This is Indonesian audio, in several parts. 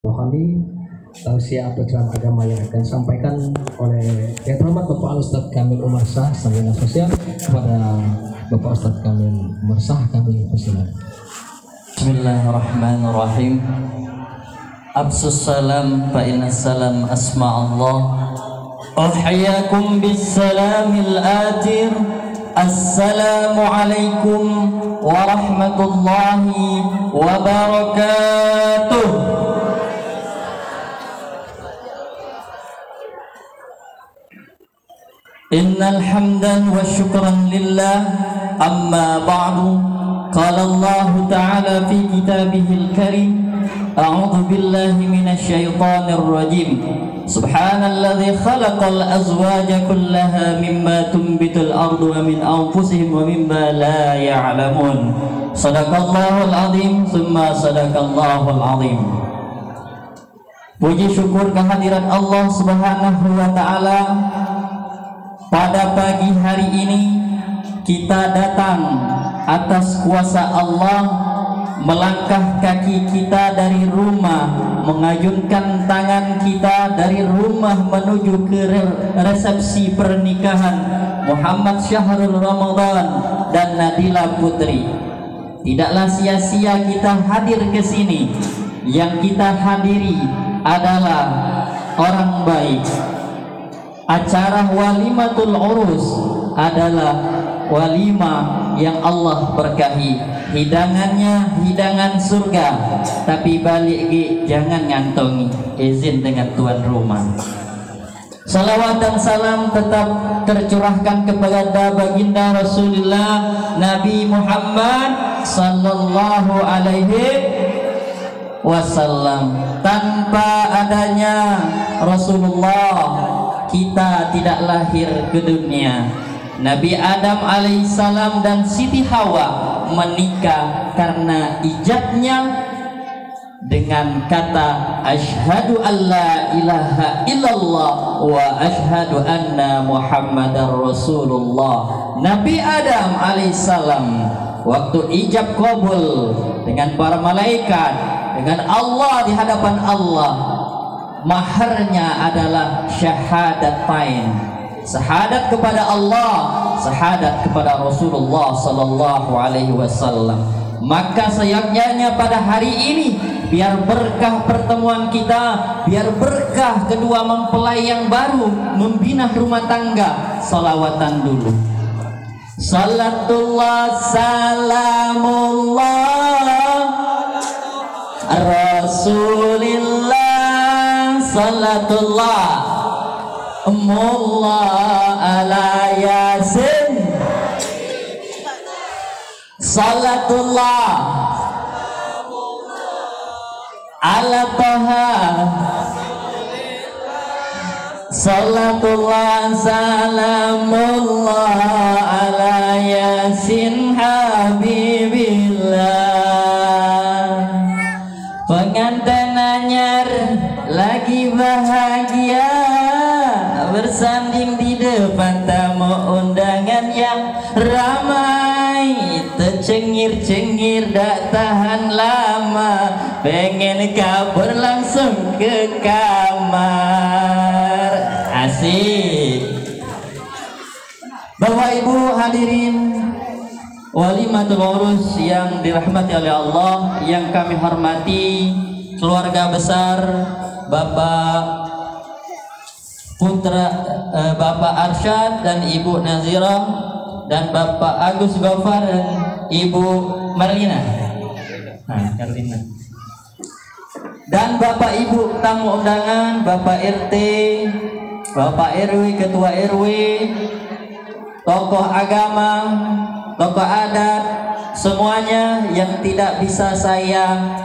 Rohani tausiah atau ceramah agama yang akan disampaikan oleh yang terhormat Bapak Ustadz Kamil Umar Shah Sarjana Sosial. Kepada Bapak Ustadz Kamil Umar Shah kami persilakan. Bismillahirrahmanirrahim. Absus salam fa inna salam asma Allah. Uhyikum bis salamil atir. Assalamu alaikum warahmatullahi wabarakatuh. Innal hamdan wa syukran lillah, amma ba'du. Qala Allah ta'ala fi kitabihil karim, a'udzu billahi minasy syaithanir rajim. Subhanalladzi khalaqal azwaja kullaha mimma tunbitul ardu wa min anfusihim wa mimma la ya'lamun. Shadaqallahul azim, summa shadaqallahul azim. Puji syukur kehadiran Allah Subhanahu wa ta'ala. Pada pagi hari ini kita datang atas kuasa Allah, melangkah kaki kita dari rumah, mengayunkan tangan kita dari rumah menuju ke resepsi pernikahan Muhammad Syahrul Ramadan dan Nadila Putri. Tidaklah sia-sia kita hadir ke sini. Yang kita hadiri adalah orang baik. Acara walimatul urus adalah walimah yang Allah berkahi. Hidangannya hidangan surga, tapi balik jangan ngantongi izin dengan tuan rumah. Salawat dan salam tetap tercurahkan kepada baginda Rasulullah Nabi Muhammad sallallahu alaihi wasallam. Tanpa adanya Rasulullah kita tidak lahir ke dunia. Nabi Adam alaihissalam dan Siti Hawa menikah karena ijabnya dengan kata asyhadu alla ilaha illallah wa asyhadu anna muhammadar rasulullah. Nabi Adam alaihissalam waktu ijab qabul dengan para malaikat, dengan Allah di hadapan Allah, maharnya adalah syahadatain. Syahadat kepada Allah, syahadat kepada Rasulullah sallallahu alaihi wasallam. Maka seyogyanya pada hari ini, biar berkah pertemuan kita, biar berkah kedua mempelai yang baru membina rumah tangga, salawatan dulu. Salatullah salamullah Rasulillah, salatullah mullah ala yasin, salatullah ala taha, salatullah salamullah ala yasin habibillah. Pengantin anyar lagi bahagia bersanding di depan tamu undangan yang ramai. Tercengir-cengir dak tahan lama, pengen kabur langsung ke kamar. Asik. Bapak Ibu hadirin walimatul urus yang dirahmati oleh Allah, yang kami hormati keluarga besar Bapak Putra, Bapak Arsyad dan Ibu Nazira, dan Bapak Agus Gofar dan Ibu Marlina, Karlina, dan Bapak Ibu tamu undangan, Bapak RT, Bapak RW, Ketua RW, tokoh agama, tokoh adat, semuanya yang tidak bisa saya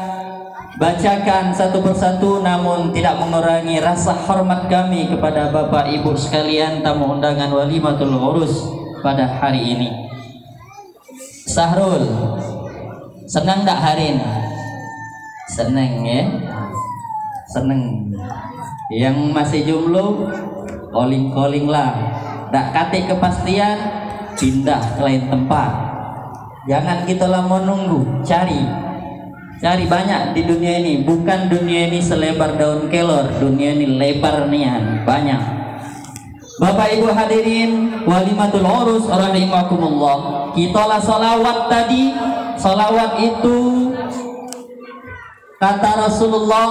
bacakan satu persatu, namun tidak mengurangi rasa hormat kami kepada Bapak Ibu sekalian tamu undangan walimatul urus pada hari ini. Sahrul, senang tak hari ini? Senang ya? Senang. Yang masih jomblo, calling lah. Tak kate kepastian, pindah ke lain tempat. Jangan kita lama nunggu, cari. Cari banyak di dunia ini. Bukan dunia ini selebar daun kelor, dunia ini lebar nian, banyak. Bapak Ibu hadirin walimatul urus rahimakumullah. Kitalah salawat tadi. Salawat itu kata Rasulullah,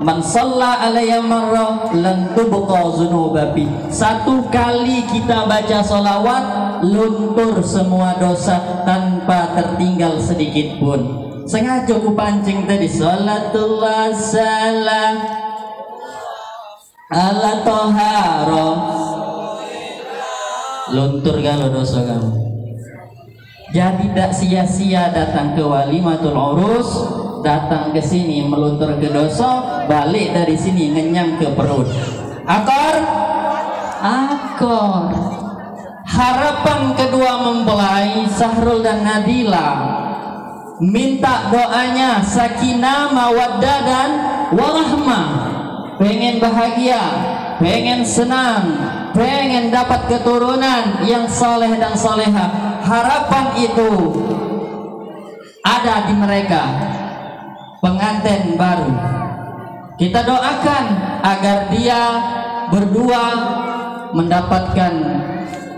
man shalla alayya marrah lan tubqa dzunubabi. Satu kali kita baca salawat, luntur semua dosa tanpa tertinggal sedikit pun. Sengaja ku pancing tadi salatullah salam ala toharo, luntur kalau dosa kamu. Jadi tidak sia-sia datang ke walimatul urus, datang ke sini meluntur ke dosa, balik dari sini ngenyang ke perut. Akor. Harapan kedua mempelai Sahrul dan Nadila minta doanya sakinah, mawaddah dan warahmah. Pengen bahagia, pengen senang, pengen dapat keturunan yang saleh dan salehah. Harapan itu ada di mereka. Pengantin baru kita doakan agar dia berdua mendapatkan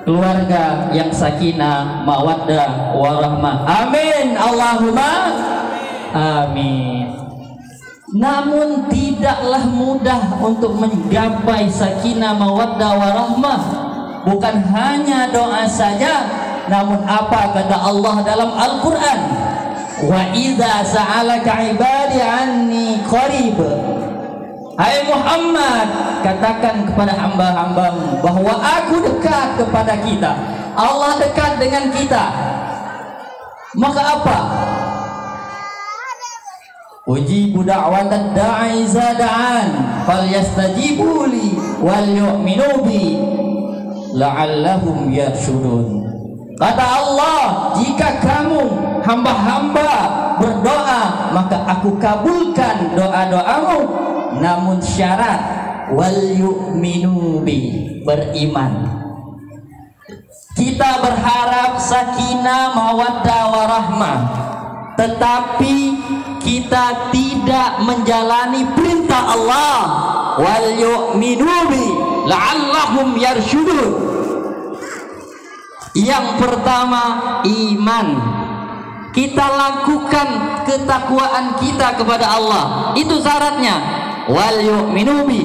keluarga yang sakinah, mawaddah, warahmah. Amin. Allahumma amin. Namun tidaklah mudah untuk mencapai sakinah, mawaddah, warahmah. Bukan hanya doa saja, namun apa kata Allah dalam Al-Quran? Wa idza sa'alaka ibadi anni qarib. Hai Muhammad, katakan kepada hamba-hambamu bahwa aku dekat kepada kita. Allah dekat dengan kita. Maka apa? Ujibu da'watad da'i iza da'an falyastajibu li wal yu'minu bi la'allahum yarshudun. Kata Allah, jika kamu hamba-hamba berdoa, maka aku kabulkan doa-doamu, namun syarat wal yu'minu bi, beriman. Kita berharap sakinah, mawaddah, warahmah, tetapi kita tidak menjalani perintah Allah wal yu'minu bi la'allahum yarshudun. Yang pertama, iman. Kita lakukan ketakwaan kita kepada Allah, itu syaratnya. Wal yu'minu bi,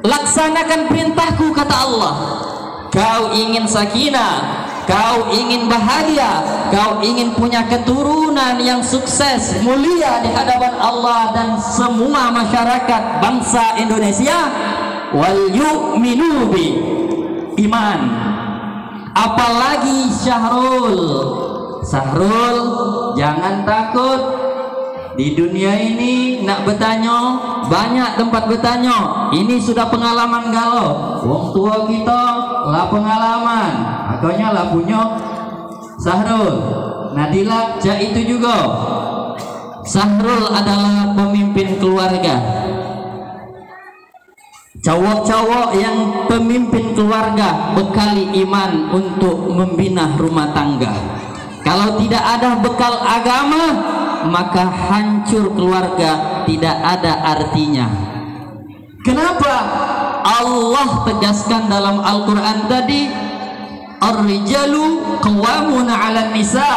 laksanakan perintahku, kata Allah. Kau ingin sakinah, kau ingin bahagia, kau ingin punya keturunan yang sukses, mulia di hadapan Allah dan semua masyarakat bangsa Indonesia. Wal yu'minu bi, iman. Apalagi Sahrul, jangan takut. Di dunia ini nak bertanya, banyak tempat bertanya. Ini sudah pengalaman galau. Wong tua kita lah pengalaman, akhirnya lah punya Sahrul. Nadila ja itu juga. Sahrul adalah pemimpin keluarga. Cowok-cowok yang pemimpin keluarga bekali iman untuk membina rumah tangga. Kalau tidak ada bekal agama, maka hancur keluarga, tidak ada artinya. Kenapa? Allah tegaskan dalam Al-Quran tadi, ar-rijalu qawwamuna 'alan nisa.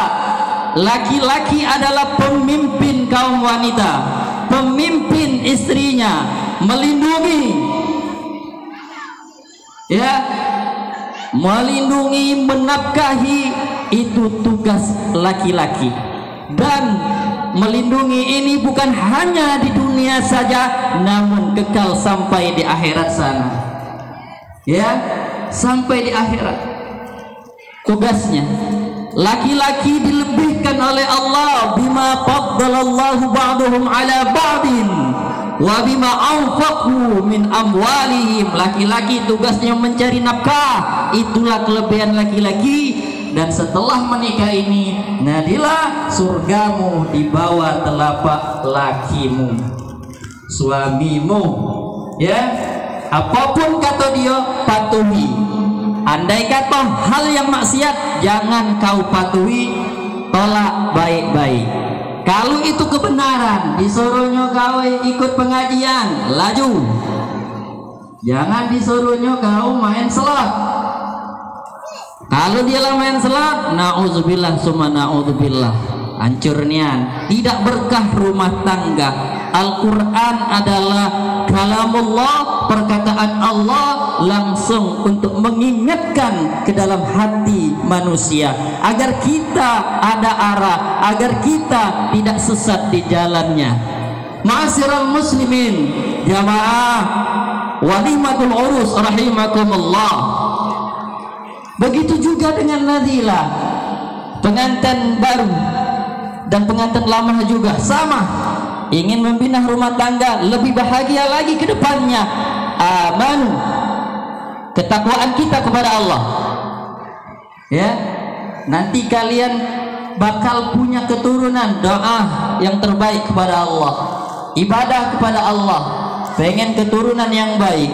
Laki-laki adalah pemimpin kaum wanita, pemimpin istrinya, melindungi, ya, melindungi, menafkahi, itu tugas laki-laki. Dan melindungi ini bukan hanya di dunia saja, namun kekal sampai di akhirat sana, ya, sampai di akhirat. Tugasnya laki-laki dilebihkan oleh Allah bima faddalallahu ba'dahum ala ba'din wa bima anfaqu min amwalihim. Laki-laki tugasnya mencari nafkah, itulah kelebihan laki-laki. Dan setelah menikah ini, Nadila, surgamu di bawah telapak lakimu, suamimu, ya. Apapun kata dia, patuhi. Andai kata hal yang maksiat, jangan kau patuhi, tolak baik-baik. Kalau itu kebenaran, disuruhnya kau ikut pengajian, laju. Jangan disuruhnya kau main slot. Kalau dia main slot, na'udzubillah summa na'udzubillah, hancur nian, tidak berkah rumah tangga. Al-Quran adalah kalamullah, perkataan Allah langsung untuk mengingatkan ke dalam hati manusia agar kita ada arah, agar kita tidak sesat di jalannya. Ma'asyiral muslimin, jamaah walimatul urus rahimakumullah. Begitu juga dengan Nadilah, pengantin baru dan pengantin lama juga sama, ingin membina rumah tangga lebih bahagia lagi ke depannya. Amanu, ketakwaan kita kepada Allah, ya, nanti kalian bakal punya keturunan. Doa yang terbaik kepada Allah, ibadah kepada Allah, pengen keturunan yang baik.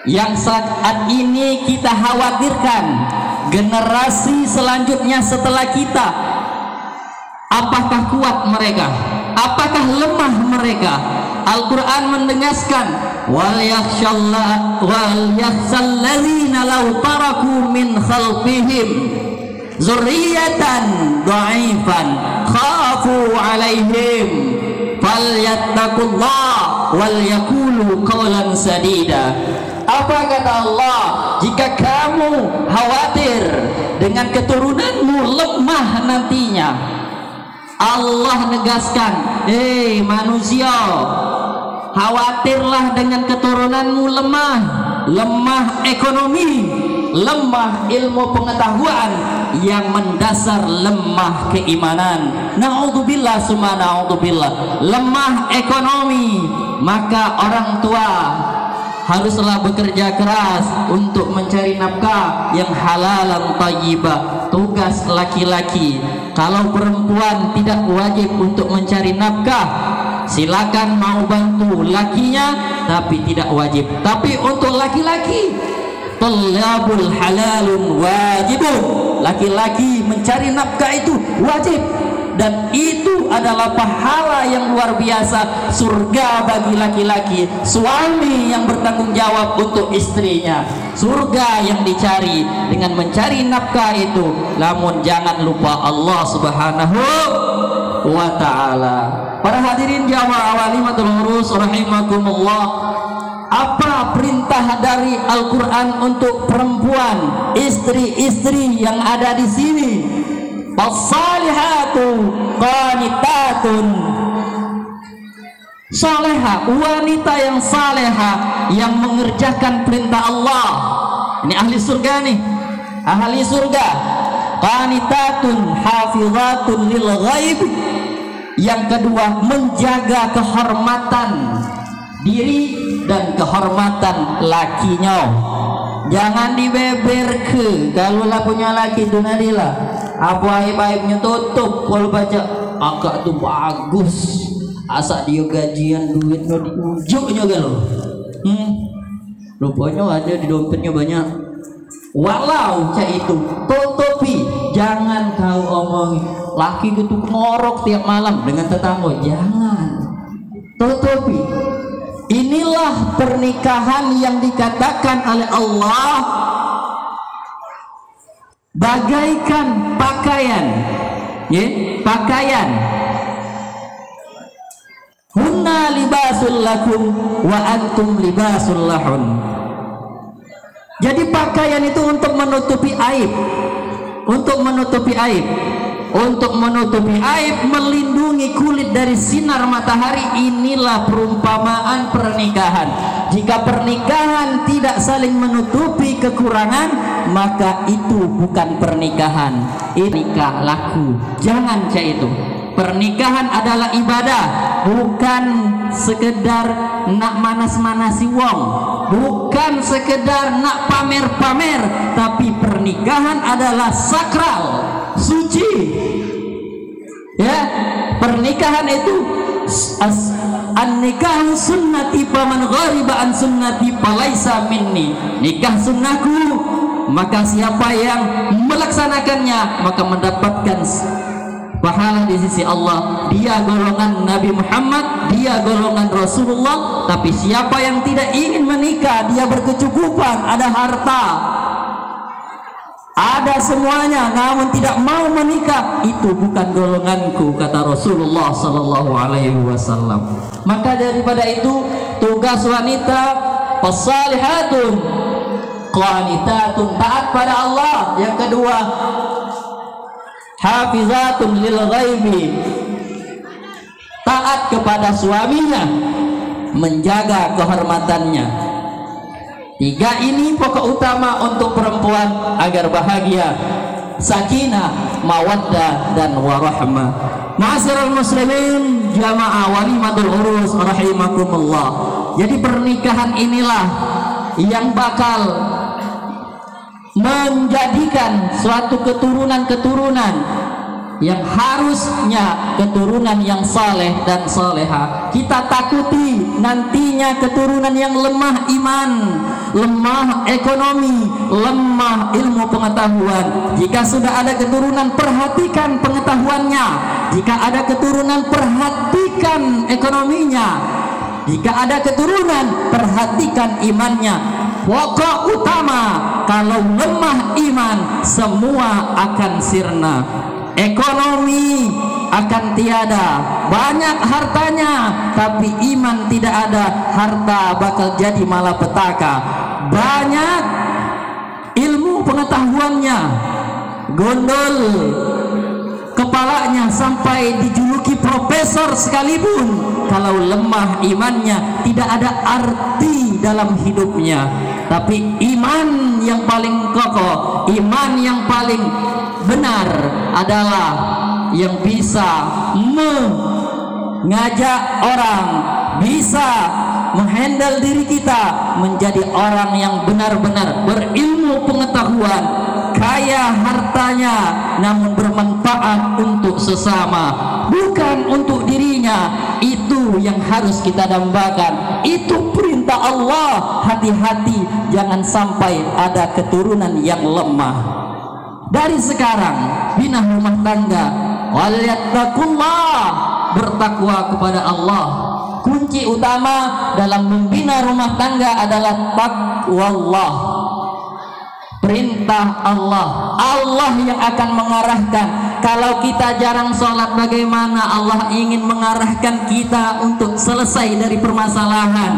Yang saat ini kita khawatirkan generasi selanjutnya setelah kita, apakah kuat mereka, apakah lemah mereka. Al-Quran menegaskan, wal yakhshalladzina law taraku min khalfihim zurriyatan dha'ifan khafu alaihim falyattaqullah wal yaqulu qawlan sadida. Apa kata Allah? Jika kamu khawatir dengan keturunanmu lemah nantinya, Allah negaskan, hei manusia, khawatirlah dengan keturunanmu lemah, lemah ekonomi, lemah ilmu pengetahuan, yang mendasar lemah keimanan. Na'udzubillah summa na'udzubillah, lemah ekonomi. Maka orang tua haruslah bekerja keras untuk mencari nafkah yang halalan thayyibah. Tugas laki-laki. Kalau perempuan tidak wajib untuk mencari nafkah, silakan mau bantu lakinya, tapi tidak wajib. Tapi untuk laki-laki, talabul halalun wajibun, laki-laki mencari nafkah itu wajib, dan itu adalah pahala yang luar biasa, surga bagi laki-laki, suami yang bertanggung jawab untuk istrinya, surga yang dicari dengan mencari nafkah itu. Namun jangan lupa Allah Subhanahu wa ta'ala. Para hadirin jamaah walimatul urus rahimakumullah, apa perintah dari Al-Quran untuk perempuan, istri-istri yang ada di sini? As-salihatu qanitatun, salihah, wanita yang salihah yang mengerjakan perintah Allah. Ini ahli surga nih, ahli surga. Qanitatun hafizatun lil ghaib. Yang kedua, menjaga kehormatan diri dan kehormatan lakinya. Jangan dibeber kalau lah punya laki itu Nadilah, apa aib-aibnya tutup. Kalau baca agak tuh bagus, asa dia gajian duitnya di ujungnya galau. Rupanya ada di dompetnya banyak. Walau cak itu tutupi, jangan kau omong laki gitu ngorok tiap malam dengan tetangga, jangan, tutupi. Inilah pernikahan yang dikatakan oleh Allah bagaikan pakaian, ya, pakaian. Hunna libasul lakum wa antum libasul lahun. Jadi pakaian itu untuk menutupi aib, untuk menutupi aib, untuk menutupi aib, melindungi kulit dari sinar matahari. Inilah perumpamaan pernikahan. Jika pernikahan tidak saling menutupi kekurangan, maka itu bukan pernikahan, ini nikah laku. Jangan cak itu. Pernikahan adalah ibadah, bukan sekedar nak manas-manasi wong, bukan sekedar nak pamer-pamer, tapi pernikahan adalah sakral, suci. Ya, pernikahan itu an-nikah sunnati faman ghariba an sunnati falaisa minni. Nikah sunnahku, maka siapa yang melaksanakannya maka mendapatkan pahala di sisi Allah. Dia golongan Nabi Muhammad, dia golongan Rasulullah. Tapi siapa yang tidak ingin menikah, dia berkecukupan, ada harta, ada semuanya, namun tidak mau menikah, itu bukan golonganku, kata Rasulullah sallallahu alaihi wasallam. Maka daripada itu, tugas wanita fasalihatun qanitatun, taat pada Allah. Yang kedua, hafizatun lil ghaibi, taat kepada suaminya, menjaga kehormatannya. 3 ini pokok utama untuk perempuan agar bahagia, sakinah, mawaddah, dan warahmah. Ma'asyiral muslimin, jamaah walimatul urus rahimakumullah. Jadi pernikahan inilah yang bakal menjadikan suatu keturunan-keturunan yang harusnya keturunan yang saleh dan saleha. Kita takuti nantinya keturunan yang lemah iman, lemah ekonomi, lemah ilmu pengetahuan. Jika sudah ada keturunan, perhatikan pengetahuannya. Jika ada keturunan, perhatikan ekonominya. Jika ada keturunan, perhatikan imannya. Pokok utama, kalau lemah iman, semua akan sirna. Ekonomi akan tiada, banyak hartanya, tapi iman tidak ada, harta bakal jadi malapetaka. Banyak ilmu pengetahuannya, gondol kepalanya sampai dijuluki profesor sekalipun, kalau lemah imannya, tidak ada arti dalam hidupnya. Tapi iman yang paling kokoh, iman yang paling benar adalah yang bisa mengajak orang, bisa menghandle diri kita menjadi orang yang benar-benar berilmu pengetahuan, kaya hartanya, namun bermanfaat untuk sesama, bukan untuk dirinya. Itu yang harus kita dambakan. Itu perintah Allah. Hati-hati jangan sampai ada keturunan yang lemah. Dari sekarang bina rumah tangga, waliyattaqullah, bertakwa kepada Allah. Kunci utama dalam membina rumah tangga adalah taqwallah. Perintah Allah, Allah yang akan mengarahkan. Kalau kita jarang sholat, bagaimana Allah ingin mengarahkan kita untuk selesai dari permasalahan?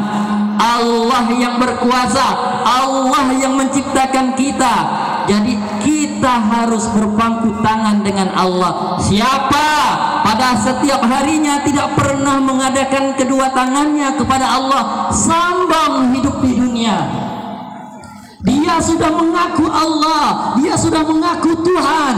Allah yang berkuasa, Allah yang menciptakan kita. Jadi kita harus berpangku tangan dengan Allah. Siapa pada setiap harinya tidak pernah mengadakan kedua tangannya kepada Allah, sombong hidup di dunia. Dia sudah mengaku Allah, dia sudah mengaku Tuhan.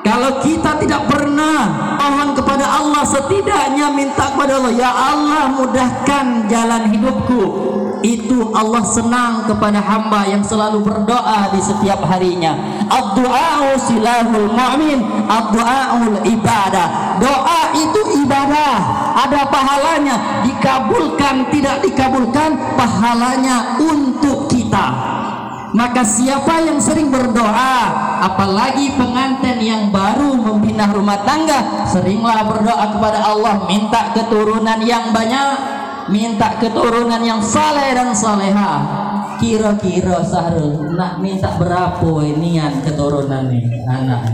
Kalau kita tidak pernah mohon kepada Allah, setidaknya minta kepada Allah, ya Allah mudahkan jalan hidupku. Itu Allah senang kepada hamba yang selalu berdoa di setiap harinya. Ad-du'a'u silahul mu'min, ad-du'a'ul ibadah. Doa itu ibadah, ada pahalanya. Dikabulkan tidak dikabulkan, pahalanya untuk kita. Maka siapa yang sering berdoa, apalagi pengantin yang baru membina rumah tangga, seringlah berdoa kepada Allah, minta keturunan yang banyak, minta keturunan yang saleh dan saleha. Kira-kira Sahrul nak minta berapa inian keturunan nih anak?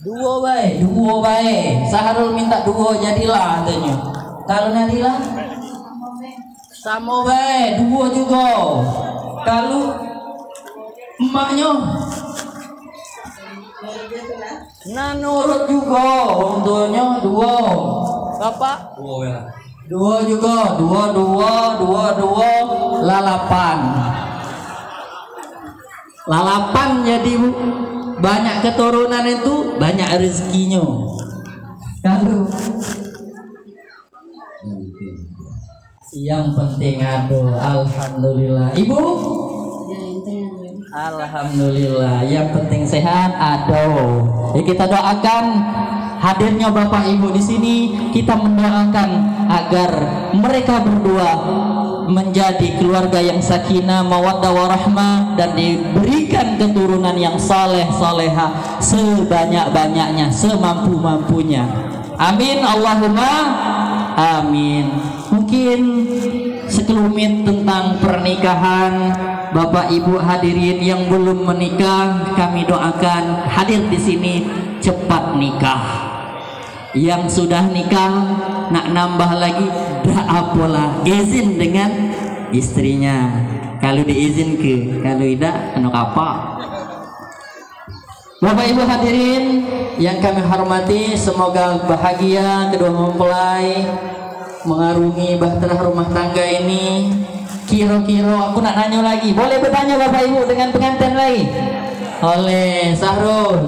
2 baik, 2 baik. Sahrul minta 2 jadilah katanya. Kalau Nadila sama baik, 2 juga. Kalau emaknya nah nurut juga, untungnya 2. Bapak 2 ya. 2 juga, 2 lalapan. Lalapan jadi banyak keturunan itu banyak rezekinya. Kalau yang penting aduh, alhamdulillah. Ibu? Alhamdulillah. Yang penting sehat aduh. Jadi kita doakan hadirnya Bapak Ibu di sini, kita mendoakan agar mereka berdua menjadi keluarga yang sakinah, mawaddah warahmah, dan diberikan keturunan yang saleh salehah sebanyak-banyaknya, semampu-mampunya. Amin Allahumma amin. Mungkin sekelumit tentang pernikahan Bapak Ibu hadirin yang belum menikah, kami doakan hadir di sini cepat nikah. Yang sudah nikah nak nambah lagi, dah apalah, izin dengan istrinya. Kalau diizin ke, kalau tidak anu apa. Bapak Ibu hadirin yang kami hormati, semoga bahagia kedua mempelai mengarungi bahtera rumah tangga ini. Kira-kira aku nak nanya lagi, boleh bertanya Bapak Ibu dengan pengantin lagi? Oleh Sahrul,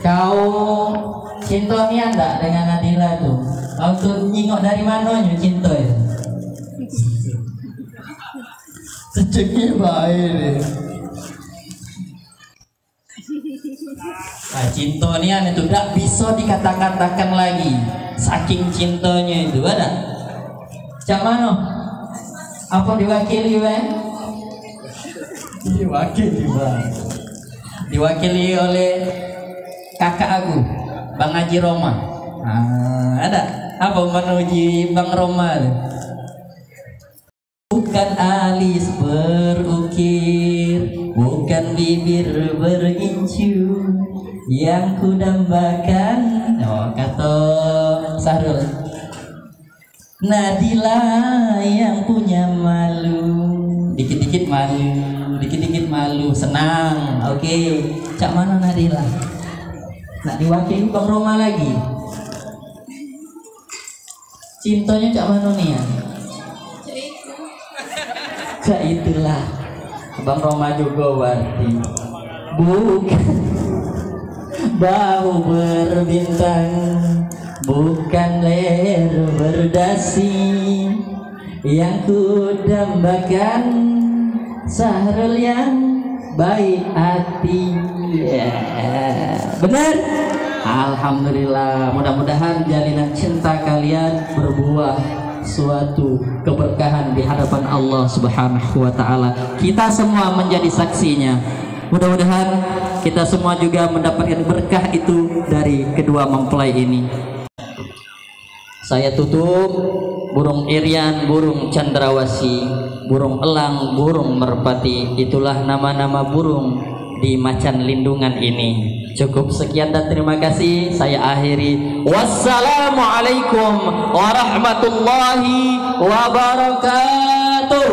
kau cinta ni anda dengan Nadila tu? Kau tu nyingok dari mana nyu cinta itu? Seceknya baik ni. Nah, cinta ni itu tak bisa dikata-katakan lagi. Saking cintanya itu ada. Cak mana? Apa diwakili bang? Diwakili bang. Diwakili oleh kakak aku, Bang Haji Roma. Ada apa menuju Bang Roma? Bukan alis berukir, bukan bibir berincu yang kudambakan. Oh, kata Sahrul, Nadila yang punya malu, dikit-dikit malu, dikit-dikit malu, senang. Oke, cak mana Nadila? Nak diwakili Bang Roma lagi. Cintanya cak mana nih ya? Cak itulah Bang Roma juga warti. Bukan bau berbintang, bukan leher berdasi, yang ku dambakan Sahrul yang baik hati. Benar? Alhamdulillah. Mudah-mudahan jalinan cinta kalian berbuah suatu keberkahan di hadapan Allah Subhanahu wa taala. Kita semua menjadi saksinya. Mudah-mudahan kita semua juga mendapatkan berkah itu dari kedua mempelai ini. Saya tutup burung irian, burung cendrawasih, burung elang, burung merpati. Itulah nama-nama burung di macan lindungan ini. Cukup sekian dan terima kasih. Saya akhiri. Wassalamualaikum warahmatullahi wabarakatuh.